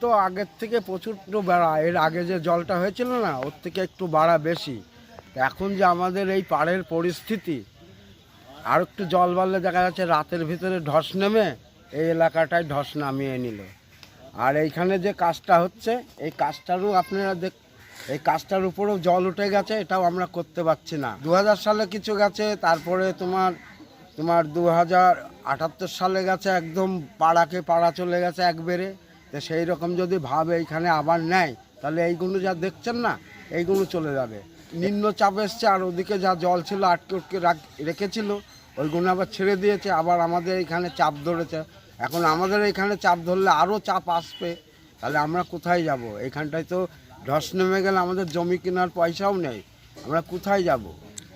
তো আগের থেকে প্রচুর বাড়া, এর আগে যে জলটা হয়েছিল না ওর থেকে একটু বাড়া বেশি। এখন যে আমাদের এই পাড়ের পরিস্থিতি, আর একটু জল বাড়লে দেখা যাচ্ছে রাতের ভিতরে ধস নেমে এই এলাকাটায় ধস নামিয়ে নিল। আর এইখানে যে কাজটা হচ্ছে এই কাজটারও আপনারা এই কাজটার উপরেও জল উঠে গেছে, এটাও আমরা করতে পারছি না। 2000 সালে কিছু গেছে, তারপরে তোমার 2078 সালে গেছে, একদম পাড়াকে পাড়া চলে গেছে একবারে। তো সেই রকম যদি ভাবে এইখানে আবার নেয় তাহলে এইগুলো যা দেখছেন না এইগুলো চলে যাবে। নিম্নচাপ এসছে, আর ওদিকে যা জল ছিল আটকে উটকে রেখেছিল ওইগুলো আবার ছেড়ে দিয়েছে, আবার আমাদের এখানে চাপ ধরেছে। এখন আমাদের এখানে চাপ ধরলে আরও চাপ আসবে, তাহলে আমরা কোথায় যাব? এইখানটায় তো ধস নেমে গেলে আমাদের জমি কেনার পয়সাও নেই, আমরা কোথায় যাব?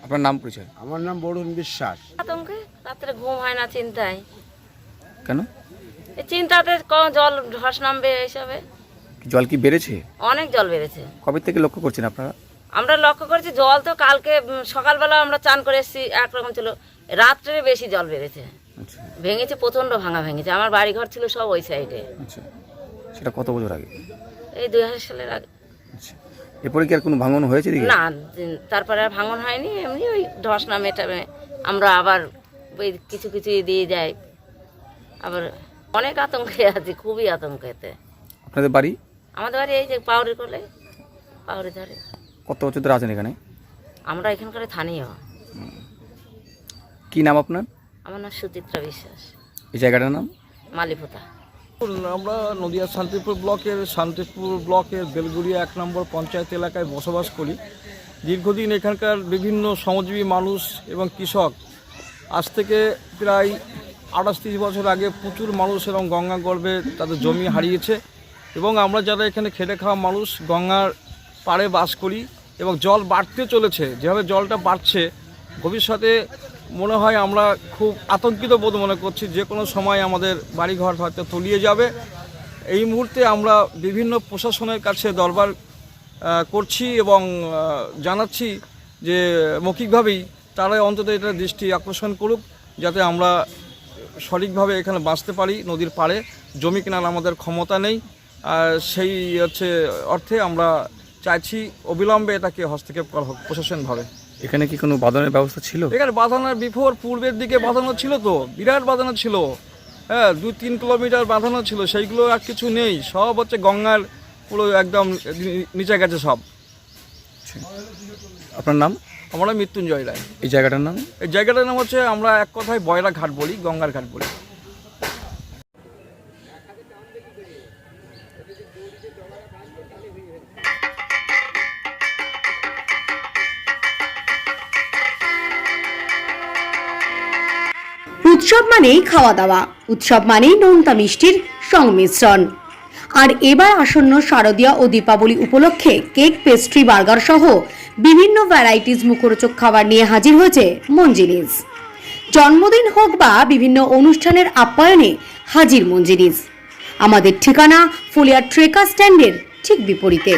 আপনার নাম পরিচয়? আমার নাম বরুণ বিশ্বাস। আতঙ্কে রাত্রে ঘুম হয় না, চিন্তায়। কেন? এই চিন্তাতে জল ধস নামবে এইসবে। জল কি বেড়েছে? অনেক জল বেড়েছে। কবে থেকে লক্ষ্য করছেন আপনারা? আমরা লক্ষ্য করেছি জল তো কালকে সকালবেলা আমরা চান করে এসেছি, একরকম ছিল। রাত্রে বেশি জল বেড়েছে, আচ্ছা ভেঙেছে, প্রচণ্ড ভাঙা ভেঙেছে। আমার বাড়ি ঘর ছিল সব ওই সাইডে। আচ্ছা, সেটা কত বছর আগে? এই 2000 সালের আগে। আচ্ছা, এরপরে কি আর কোনো ভাঙন হয়েছে দিকে? না, তারপরে আর ভাঙন হয়নি, এমনি ওই ধস নামে টামে আমরা আবার ওই কিছু কিছু দিয়ে যাই। আবার অনেক আতঙ্কে আছি, খুবই আতঙ্কেতে। আপনাদের বাড়ি? আমাদের বাড়ি এই যে পাউরি কোলে, পাউরি ধারে। কত বছর ধরে আছেন এখানে? আমরা এখানকার স্থানীয়। কি নাম আপনার? আমার নাম সুচিত্রা বিশ্বাস। এই জায়গাটার নাম? মালিপোতা। আমরা নদিয়া শান্তিপুর ব্লকের বেলগুড়িয়া 1 নম্বর পঞ্চায়েত এলাকায় বসবাস করি। দীর্ঘদিন এখানকার বিভিন্ন শ্রমজীবী মানুষ এবং কৃষক, আজ থেকে প্রায় 28-30 বছর আগে প্রচুর মানুষ এবং গঙ্গা গর্ভে তাদের জমি হারিয়েছে। এবং আমরা যারা এখানে খেটে খাওয়া মানুষ গঙ্গার পাড়ে বাস করি, এবং জল বাড়তে চলেছে, যেভাবে জলটা বাড়ছে ভবিষ্যতে মনে হয় আমরা খুব আতঙ্কিত বোধ মনে করছি, যে কোনো সময় আমাদের বাড়িঘর হয়তো তলিয়ে যাবে। এই মুহূর্তে আমরা বিভিন্ন প্রশাসনের কাছে দরবার করছি এবং জানাচ্ছি যে মৌখিকভাবেই তারা অন্তত এটা দৃষ্টি আকর্ষণ করুক, যাতে আমরা সঠিকভাবে এখানে বাঁচতে পারি। নদীর পাড়ে জমি কেনার আমাদের ক্ষমতা নেই, সেই অর্থে আমরা চাইছি অবিলম্বে এটাকে হস্তক্ষেপ করা হোক প্রশাসনভাবে। এখানে কি কোনো বাঁধনের ব্যবস্থা ছিল? এখানে বাঁধানোর পূর্বের দিকে বাঁধানো ছিল, তো বিরাট বাঁধানো ছিল, হ্যাঁ 2-3 কিলোমিটার বাঁধানো ছিল, সেইগুলো আর কিছু নেই। সব গঙ্গার পুরো একদম নিচে গেছে সব। আপনার নাম? আমরা মৃত্যুঞ্জয় রায়। এই জায়গাটার নাম? এই জায়গাটার নাম আমরা এক কথায় বয়রা ঘাট বলি, গঙ্গার ঘাট বলি। উৎসব মানেই খাওয়া দাওয়া, উৎসব মানেই নোনতা মিষ্টির সংমিশ্রণ। আর এবার আসন্ন শারদীয়া ও দীপাবলি উপলক্ষে কেক, পেস্ট্রি, বার্গার সহ বিভিন্ন ভ্যারাইটিস মুখরোচক খাবার নিয়ে হাজির হয়েছে মঞ্জিনিস। জন্মদিন হোক বা বিভিন্ন অনুষ্ঠানের আপ্যায়নে হাজির মঞ্জিনিস। আমাদের ঠিকানা ফুলিয়া ট্রেকার স্ট্যান্ডের ঠিক বিপরীতে।